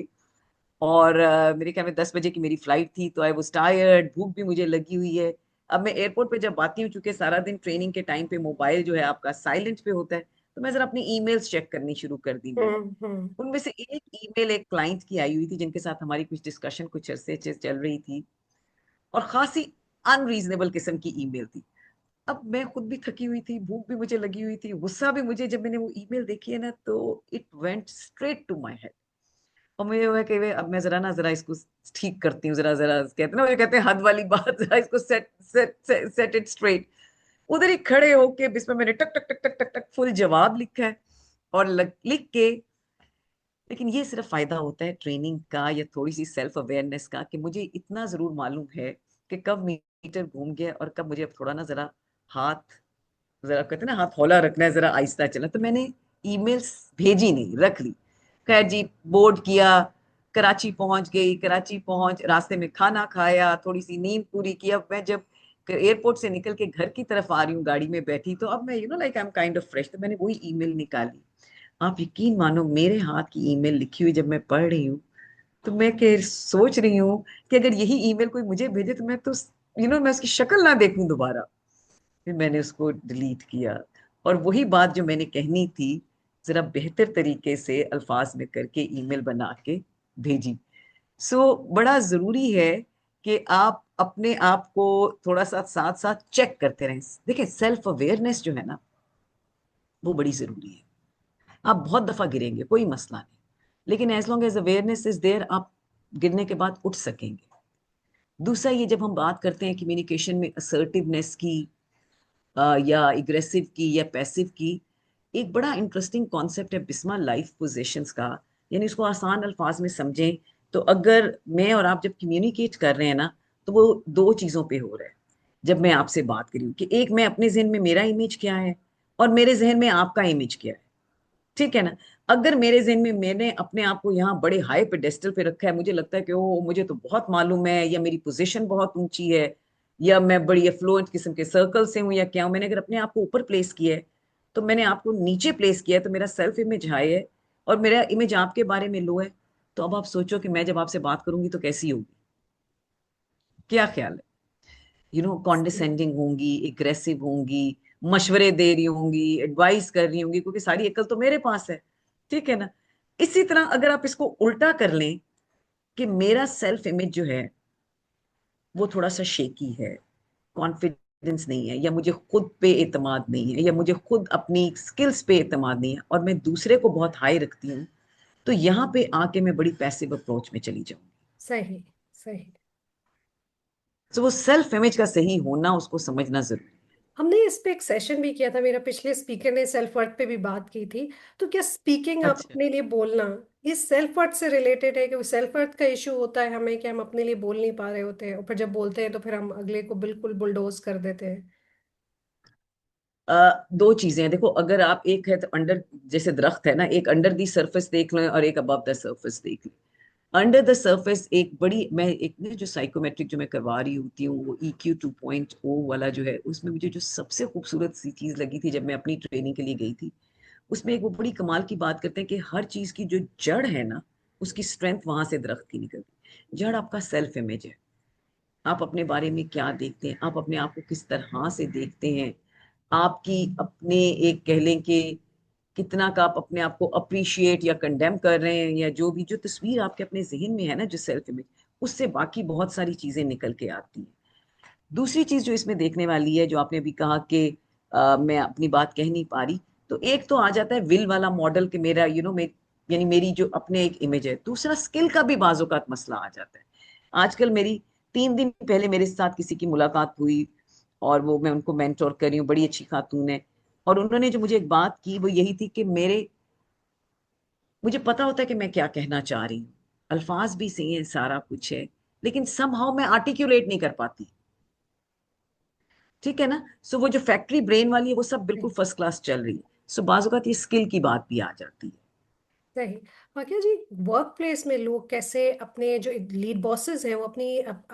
और मेरे ख्याल में 10 बजे की मेरी फ्लाइट थी, तो आई वाज टायर्ड, भूख भी मुझे लगी हुई है। अब मैं एयरपोर्ट पे जब आती हूँ, चूंकि सारा दिन ट्रेनिंग के टाइम पे मोबाइल जो है आपका साइलेंट पे होता है, तो मैं जरा अपनी ईमेल्स चेक करनी शुरू कर दी मैंने। हम्म। उनमें से एक ईमेल एक क्लाइंट की आई हुई थी जिनके साथ हमारी कुछ डिस्कशन कुछ अरसे से चल रही थी, और खासी अनरीजनेबल किस्म की ईमेल थी। अब मैं खुद भी थकी हुई थी, भूख भी मुझे लगी हुई थी, गुस्सा भी मुझे, जब मैंने वो ईमेल देखी है ना तो it went straight to my head. और मुझे हुआ कि अब मैं जरा इसको ठीक करती हूँ, जरा जरा कहते हैं ना, मुझे कहते हैं हद वाली बात, जरा इसको set set set it straight. उधर ही खड़े होके जिसमें मैंने टक टक टक टक टक टक फुल जवाब लिखा है और लिख के। लेकिन ये सिर्फ फायदा होता है ट्रेनिंग का या थोड़ी सी सेल्फ अवेयरनेस का, कि मुझे इतना जरूर मालूम है कि कब मीटर घूम गया और कब मुझे अब थोड़ा ना जरा हाथ, जरा कहते हैं ना हाथ हौला रखना है, जरा आहिस्ता चलना। तो मैंने ईमेल्स भेजी नहीं, रख ली। खैर जी, बोर्ड किया, कराची पहुंच गई, कराची पहुंच रास्ते में खाना खाया, थोड़ी सी नींद पूरी की। अब मैं जब एयरपोर्ट से निकल के घर की तरफ आ रही हूँ गाड़ी में बैठी, तो अब मैं like I am kind of fresh, तो मैंने वही ईमेल निकाली। आप यकीन मानो मेरे हाथ की ईमेल लिखी हुई जब मैं पढ़ रही हूँ, तो मैं सोच रही हूँ कि अगर यही ईमेल कोई मुझे भेजे तो मैं तो मैं उसकी शक्ल ना देखूं दोबारा। फिर मैंने उसको डिलीट किया, और वही बात जो मैंने कहनी थी जरा बेहतर तरीके से अल्फाज में करके ईमेल बना के भेजी। बड़ा जरूरी है कि आप अपने आप को थोड़ा सा साथ साथ चेक करते रहें। देखिए, सेल्फ अवेयरनेस जो है ना, वो बड़ी जरूरी है। आप बहुत दफा गिरेंगे, कोई मसला नहीं, लेकिन as long as awareness is there, आप गिरने के बाद उठ सकेंगे। दूसरा, ये जब हम बात करते हैं कम्युनिकेशन में असर्टिवनेस की, या एग्रेसिव की या पैसिव की, एक बड़ा इंटरेस्टिंग कॉन्सेप्ट है बिस्मा लाइफ पोजीशंस का। यानी इसको आसान अल्फाज में समझें तो, अगर मैं और आप जब कम्युनिकेट कर रहे हैं ना, तो वो दो चीजों पे हो रहा है। जब मैं आपसे बात करी हूँ कि एक, मैं अपने जहन में मेरा इमेज क्या है, और मेरे जहन में आपका इमेज क्या है, ठीक है ना। अगर मेरे जहन में मैंने अपने आप को यहाँ बड़े हाई पेडेस्टल पे रखा है, मुझे लगता है कि ओ मुझे तो बहुत मालूम है, या मेरी पोजीशन बहुत ऊंची है, या मैं बड़ी एफ्लुएंट किस्म के सर्कल से हूँ, या क्या हूँ, मैंने अगर अपने आप को ऊपर प्लेस किया है, तो मैंने आपको नीचे प्लेस किया है, तो मेरा सेल्फ इमेज हाई है और मेरा इमेज आपके बारे में लो है। तो अब आप सोचो कि मैं जब आपसे बात करूंगी तो कैसी होगी, क्या ख्याल है? कॉन्डिसेंडिंग होंगी, एग्रेसिव होंगी, मशवरे दे रही होंगी, एडवाइस कर रही होंगी, क्योंकि सारी अकल तो मेरे पास है, ठीक है ना। इसी तरह अगर आप इसको उल्टा कर लें कि मेरा सेल्फ इमेज जो है वो थोड़ा सा शेकी है, कॉन्फिडेंस नहीं है, या मुझे खुद पे एतमाद नहीं है, या मुझे खुद अपनी स्किल्स पे एतमाद नहीं है, और मैं दूसरे को बहुत हाई रखती हूँ, तो यहाँ पे आके मैं बड़ी पैसिव अप्रोच में चली जाऊंगी। सही, सही। तो वो सेल्फ इमेज का सही होना, उसको समझना जरूरी हमने इस पे एक सेशन भी किया था, मेरा पिछले स्पीकर ने सेल्फ वर्थ पे भी बात की थी। तो क्या स्पीकिंग, है। आप अच्छा। अपने लिए बोलना, ये सेल्फ वर्थ से रिलेटेड है? कि सेल्फ वर्थ का इशू होता है हमें कि हम अपने लिए बोल नहीं पा रहे होते हैं, और फिर जब बोलते हैं तो फिर हम अगले को बिल्कुल बुलडोज कर देते हैं। दो चीजें हैं, देखो, अगर आप, एक है तो अंडर, जैसे दरख्त है ना, एक अंडर दी सरफेस देख लो और एक अबव द सरफेस देख लो। अंडर द सरफेस एक बड़ी, मैं एक ना जो साइकोमेट्रिक जो मैं करवा रही होती हूँ, वो EQ 2.0 वाला जो है, उसमें मुझे जो सबसे खूबसूरत सी चीज लगी थी जब मैं अपनी ट्रेनिंग के लिए गई थी, उसमें एक वो बड़ी कमाल की बात करते हैं कि हर चीज की जो जड़ है ना, उसकी स्ट्रेंथ वहां से दरख्त की निकलती। जड़ आपका सेल्फ इमेज है। आप अपने बारे में क्या देखते हैं, आप अपने आप को किस तरह से देखते हैं, आपकी अपने, एक कह लें कि कितना का आप अपने आप को अप्रिशिएट या कंडेम कर रहे हैं, या जो भी जो तस्वीर आपके अपने जहन में है ना, जो सेल्फ इमेज, उससे बाकी बहुत सारी चीजें निकल के आती हैं। दूसरी चीज जो इसमें देखने वाली है, जो आपने अभी कहा कि मैं अपनी बात कह नहीं पा रही, तो एक तो आ जाता है विल वाला मॉडल कि मेरा यानी मेरी जो अपने एक इमेज है। दूसरा, स्किल का भी बाजूकात मसला आ जाता है। आजकल मेरी 3 दिन पहले मेरे साथ किसी की मुलाकात हुई, और वो, मैं उनको मेंटोर कर रही हूँ, बड़ी अच्छी खातून है, और उन्होंने जो मुझे एक बात की वो यही थी कि मुझे पता होता है कि मैं क्या कहना चाह रही हूँ, अल्फाज भी सही है, सारा कुछ है, लेकिन समहाउ मैं आर्टिकुलेट नहीं कर पाती, ठीक है ना। वो जो फैक्ट्री ब्रेन वाली है वो सब बिल्कुल फर्स्ट क्लास चल रही है। बाज़ औक़ात ये स्किल की बात भी आ जाती है। सही। भाग्या जी, वर्क प्लेस में लोग कैसे अपने जो लीड बॉसेस हैं वो अपनी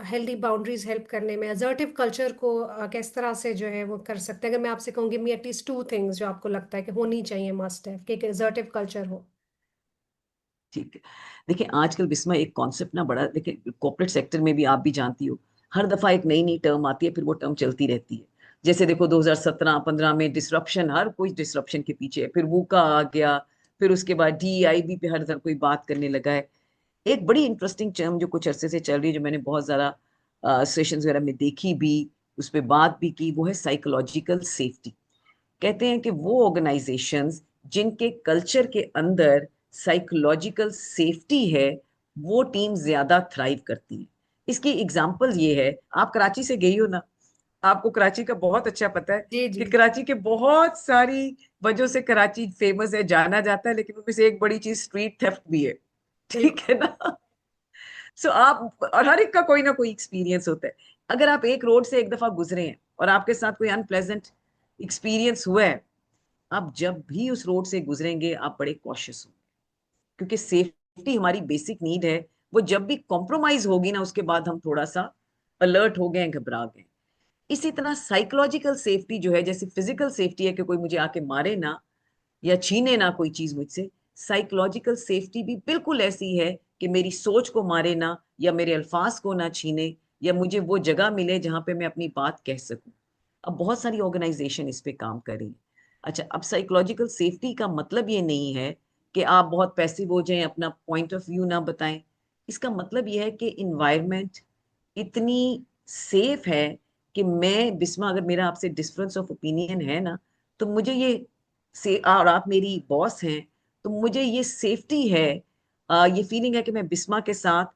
हेल्दी बाउंड्रीज हेल्प करने में, असर्टिव कल्चर को किस तरह से जो है वो कर सकते हैं? अगर मैं आपसे कहूँगी मी एटलीस्ट टू थिंग्स जो आपको लगता है कि होनी चाहिए, मस्ट है कि एक असर्टिव कल्चर हो। ठीक है। देखिए, आजकल बिस्मा एक कॉन्सेप्ट ना बड़ा, देखिए कॉर्पोरेट सेक्टर में भी आप भी जानती हो, हर दफा एक नई नई टर्म आती है, फिर वो टर्म चलती रहती है। जैसे देखो 2017-15 में डिसरप्शन, हर कोई डिसरप्शन के पीछे है, फिर वूका आ गया, फिर उसके बाद DEIB पे हर कोई बात करने लगा है। एक बड़ी इंटरेस्टिंग टर्म जो कुछ अरसे से चल रही है, जो मैंने बहुत ज्यादा सेशंस वगैरह में देखी भी, उस पर बात भी की, वो है साइकोलॉजिकल सेफ्टी। कहते हैं कि वो ऑर्गेनाइजेशंस जिनके कल्चर के अंदर साइकोलॉजिकल सेफ्टी है, वो टीम ज्यादा थ्राइव करती है। इसकी एग्जांपल ये है, आप कराची से गई हो ना, आपको कराची का बहुत अच्छा पता है जी कि जी। कराची के बहुत सारी वजहों से कराची फेमस है, जाना जाता है, लेकिन उनमें से एक बड़ी चीज स्ट्रीट थेफ्ट भी है, ठीक बिल्कुल। है ना। आप, और हर एक का कोई ना कोई एक्सपीरियंस होता है। अगर आप एक रोड से एक दफा गुजरे हैं और आपके साथ कोई अनप्लेजेंट एक्सपीरियंस हुआ है, आप जब भी उस रोड से गुजरेंगे आप बड़े कॉशियस हो, क्योंकि सेफ्टी हमारी बेसिक नीड है। वो जब भी कॉम्प्रोमाइज होगी ना, उसके बाद हम थोड़ा सा अलर्ट हो गए, घबरा गए। इसी तरह साइकोलॉजिकल सेफ्टी जो है, जैसे फिजिकल सेफ्टी है कि कोई मुझे आके मारे ना या छीने ना कोई चीज मुझसे, साइकोलॉजिकल सेफ्टी भी बिल्कुल ऐसी है कि मेरी सोच को मारे ना, या मेरे अल्फाज को ना छीने, या मुझे वो जगह मिले जहां पे मैं अपनी बात कह सकूं। अब बहुत सारी ऑर्गेनाइजेशन इस पे काम कर रही है। अच्छा, अब साइकोलॉजिकल सेफ्टी का मतलब ये नहीं है कि आप बहुत पैसिव हो जाएं, अपना पॉइंट ऑफ व्यू ना बताएं। इसका मतलब ये है कि इन्वायरमेंट इतनी सेफ है कि मैं बिस्मा, अगर मेरा आपसे डिफरेंस ऑफ ओपिनियन है ना, तो मुझे ये से, और आप मेरी बॉस हैं, तो मुझे ये सेफ्टी है, ये फीलिंग है कि मैं बिस्मा के साथ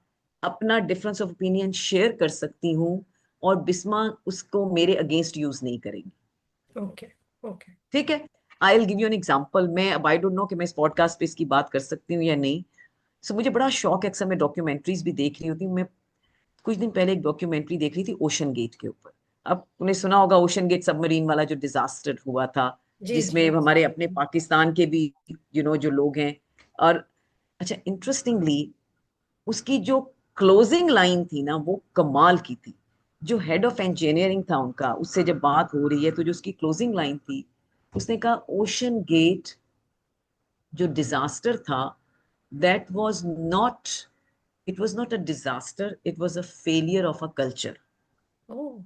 अपना डिफरेंस ऑफ ओपिनियन शेयर कर सकती हूँ, और बिस्मा उसको मेरे अगेंस्ट यूज नहीं करेंगी। ओके। ओके। ठीक है। I will give you an example. मैं अब आई डोंट नो कि मैं इस पॉडकास्ट पे इसकी बात कर सकती हूँ या नहीं। सो मुझे बड़ा शौक है, अक्सर मैं डॉक्यूमेंट्रीज भी देख रही होती हूँ। मैं कुछ दिन पहले एक डॉक्यूमेंट्री देख रही थी ओशन गेट के ऊपर। अब उन्हें सुना होगा ओशन गेट सबमरीन वाला जो डिजास्टर हुआ था, जी जिसमें जी। हमारे अपने पाकिस्तान के भी जो लोग हैं। और अच्छा, इंटरेस्टिंगली उसकी जो क्लोजिंग लाइन थी ना, वो कमाल की थी। जो हेड ऑफ इंजीनियरिंग था उनका, उससे जब बात हो रही है तो जो उसकी क्लोजिंग लाइन थी, उसने कहा ओशन गेट जो डिजास्टर था, that was not, it was not a disaster, it was a failure of a culture. Oh.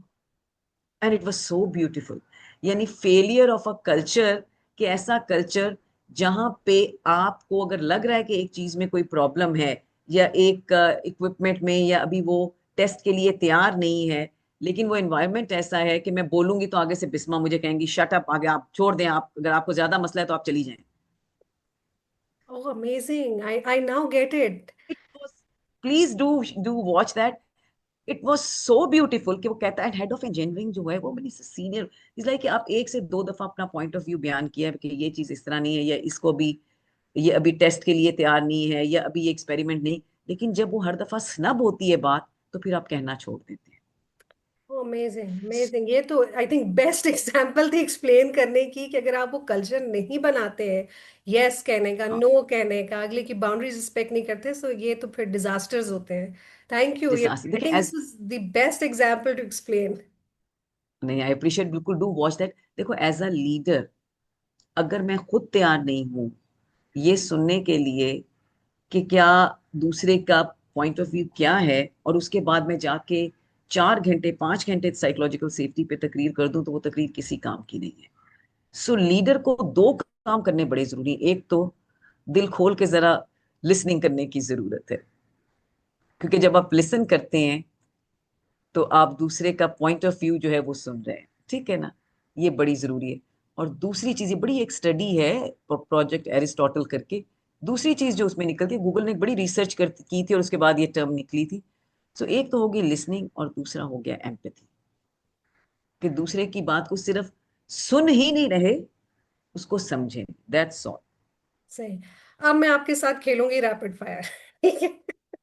And it was so beautiful. यानी फेलियर ऑफ अ कल्चर, कि ऐसा कल्चर जहां पे आपको अगर लग रहा है कि एक चीज में कोई प्रॉब्लम है, या एक इक्विपमेंट में, या अभी वो टेस्ट के लिए तैयार नहीं है, लेकिन वो एनवायरनमेंट ऐसा है कि मैं बोलूंगी तो आगे से बिस्मा मुझे कहेंगी शट अप, आगे आप छोड़ दें, आप अगर आपको ज्यादा मसला है तो आप चली जाएं। Oh, amazing, I now get it. It was, please do watch that. It was so beautiful कि वो कहता है हेड ऑफ इंजीनियरिंग जो है वो मेरी सीनियर, इस लाइक कि आप एक से दो दफा अपना पॉइंट ऑफ व्यू बयान किया है कि ये चीज इस तरह नहीं है, या इसको भी, ये अभी टेस्ट के लिए तैयार नहीं है, या अभी ये एक्सपेरिमेंट नहीं। लेकिन जब वो हर दफा स्नब होती है बात, तो फिर आप कहना छोड़ देते हैं। अमेजिंग अमेजिंग, ये तो आई थिंक बेस्ट एग्जांपल थी एक्सप्लेन करने की कि अगर आप वो कल्चर नहीं बनाते हैं, यस कहने का, हाँ, नो कहने का, अगले की बाउंड्रीज रिस्पेक्ट नहीं करते, सो ये तो फिर डिजास्टर्स होते हैं। थैंक यू, ये डिजास्टर आई देखिए think as, this is the best example to explain. नहीं आई अप्रिशिएट, बिल्कुल डू वॉच दैट। देखो एज अ लीडर, अगर मैं खुद तैयार नहीं हूं ये सुनने के लिए कि क्या दूसरे का पॉइंट ऑफ व्यू क्या है, और उसके बाद मैं जाके 4 घंटे 5 घंटे साइकोलॉजिकल सेफ्टी पे तकरीर कर दूं, तो वो तकरीर किसी काम की नहीं है। सो लीडर को दो काम करने बड़े जरूरी हैं। एक तो दिल खोल के जरा लिसनिंग करने की जरूरत है, क्योंकि जब आप लिसन करते हैं तो आप दूसरे का पॉइंट ऑफ व्यू जो है वो सुन रहे हैं। ठीक है ना, ये बड़ी जरूरी है। और दूसरी चीज, ये बड़ी एक स्टडी है, प्रोजेक्ट एरिस्टोटल करके, दूसरी चीज जो उसमें निकलती है, गूगल ने एक बड़ी रिसर्च की थी और उसके बाद ये टर्म निकली थी। सो एक तो होगी लिसनिंग, और दूसरा हो गया एम्पैथी, कि दूसरे की बात को सिर्फ सुन ही नहीं रहे, उसको समझें। That's all. सही। अब मैं आपके साथ खेलूंगी रैपिड फायर। ठीक है।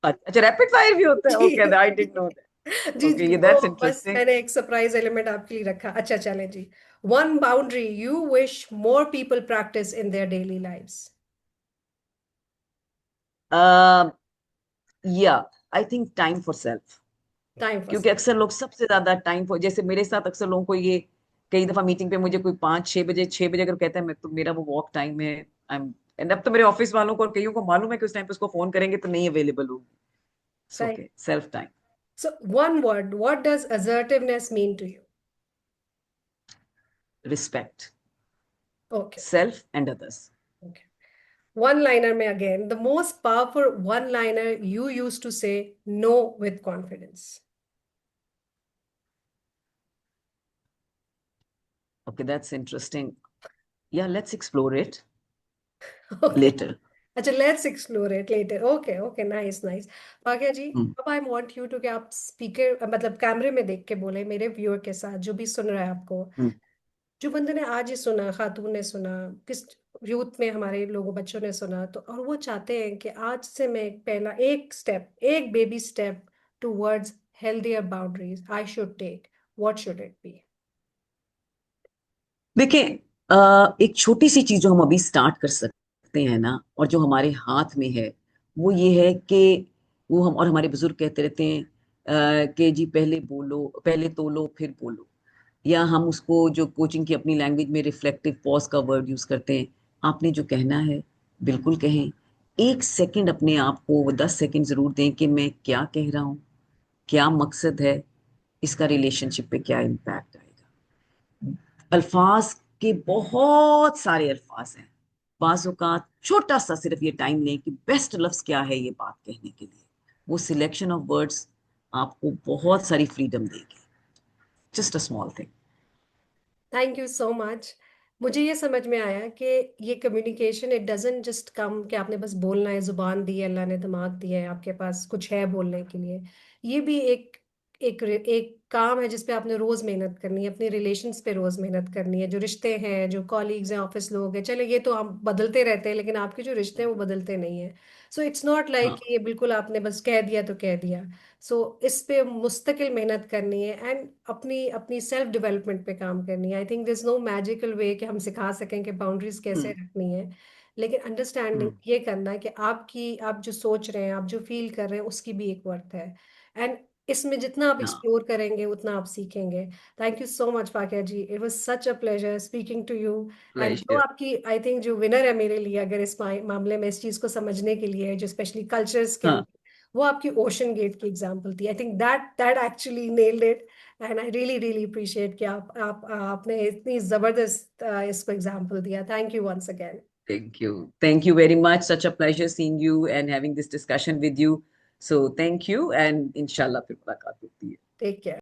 अच्छा, रैपिड फायर भी होता है? जी okay, I didn't know that. जी ओके, जी, ये दैट्स वो बस इंटरेस्टिंग। मैंने एक सरप्राइज एलिमेंट आपके लिए रखा। अच्छा चलें जी। One boundary you wish more people practice in their daily lives. या I think time for self. Time for क्योंकि सेल्फ। अक्सर लोग सबसे ज्यादा टाइम फॉर, जैसे मेरे साथ अक्सर लोगों को ये, कई दफा मीटिंग पे मुझे कोई 5 6 बजे 6 बजे अगर कहता है, मैं तो मेरा वो वॉक टाइम है, आई एम, एंड अब तो मेरे ऑफिस वालों को और कईयों को मालूम है कि उस टाइम पे उसको फोन करेंगे तो नहीं अवेलेबल होगी। सो सही। Okay, self time. So, one word, what does assertiveness mean to you? Respect, Okay, self and others. okay. One liner में again, the most powerful one liner you used to say no with confidence. Okay, that's interesting. या let's explore it Okay. Later. अच्छा, let's explore it later. Okay, okay, nice, nice. भाग्या जी, अब I want you to कि आप speaker मतलब कैमरे में देख के बोले मेरे व्यूअर के साथ, जो भी सुन रहा है आपको, जो बंदे ने आज ही सुना, खातून ने सुना, किस यूथ में हमारे लोगों बच्चों ने सुना, तो और वो चाहते हैं कि आज से मैं एक पहला एक स्टेप, एक baby step towards healthier boundaries I should take, what should it be? देखिए, एक छोटी सी चीज जो हम अभी स्टार्ट कर सकते हैं ना, और जो हमारे हाथ में है, वो ये है कि वो हम और हमारे बुजुर्ग कहते रहते हैं, कि जी पहले बोलो, पहले तोलो फिर बोलो। या हम उसको जो कोचिंग की अपनी लैंग्वेज में रिफ्लेक्टिव पॉज का वर्ड यूज करते हैं। आपने जो कहना है बिल्कुल कहें, एक सेकंड अपने आप को, 10 सेकंड जरूर दें कि मैं क्या कह रहा हूँ, क्या मकसद है, इसका रिलेशनशिप पे क्या इम्पैक्ट आएगा। अल्फाज के बहुत सारे अल्फाज हैं, बाजों का छोटा सा सिर्फ ये टाइम लें कि बेस्ट लफ्ज क्या है ये बात कहने के लिए, वो सिलेक्शन ऑफ वर्ड्स आपको बहुत सारी फ्रीडम देगी। Just a small thing. Thank you so much. मुझे ये समझ में आया कि ये communication it doesn't just come कि आपने बस बोलना है, जुबान दी है, अल्लाह ने दिमाग दिया है, आपके पास कुछ है बोलने के लिए। ये भी एक काम है जिस पे आपने रोज मेहनत करनी है, अपने रिलेशंस पे रोज मेहनत करनी है। जो रिश्ते हैं, जो कॉलीग्स हैं, ऑफिस लोग हैं, चले ये तो हम बदलते रहते हैं, लेकिन आपके जो रिश्ते हैं वो बदलते नहीं है। सो इट्स नॉट लाइक हाँ। ये बिल्कुल आपने बस कह दिया तो कह दिया। सो इस पे मुस्तकिल मेहनत करनी है एंड अपनी अपनी सेल्फ डेवलपमेंट पे काम करनी है। I think this no magical way कि हम सिखा सकें कि बाउंड्रीज कैसे हम्म। रखनी है, लेकिन अंडरस्टैंडिंग हम्म। ये करना है कि आप जो सोच रहे हैं, आप जो फील कर रहे हैं, उसकी भी एक वर्थ है। एंड इसमें जितना आप हाँ। एक्सप्लोर करेंगे उतना आप सीखेंगे। Thank you so much Fakia ji, it was such a pleasure speaking to you. And जो प्लेजर। आपकी आई थिंक जो विनर है मेरे लिए, अगर इस मामले में इस चीज को समझने के लिए, जो स्पेशली कल्चर्स के हाँ। अंदर, वो आपकी ओशन गेट की एग्जांपल थी। I think that actually nailed it. And I really really appreciate कि आपने इतनी जबरदस्त इसको एग्जांपल दिया। Thank you once again. Thank you. Thank you very much. Such a pleasure seeing you and having this discussion with you. So thank you and inshallah फिर मुलाकात होती है। Take care.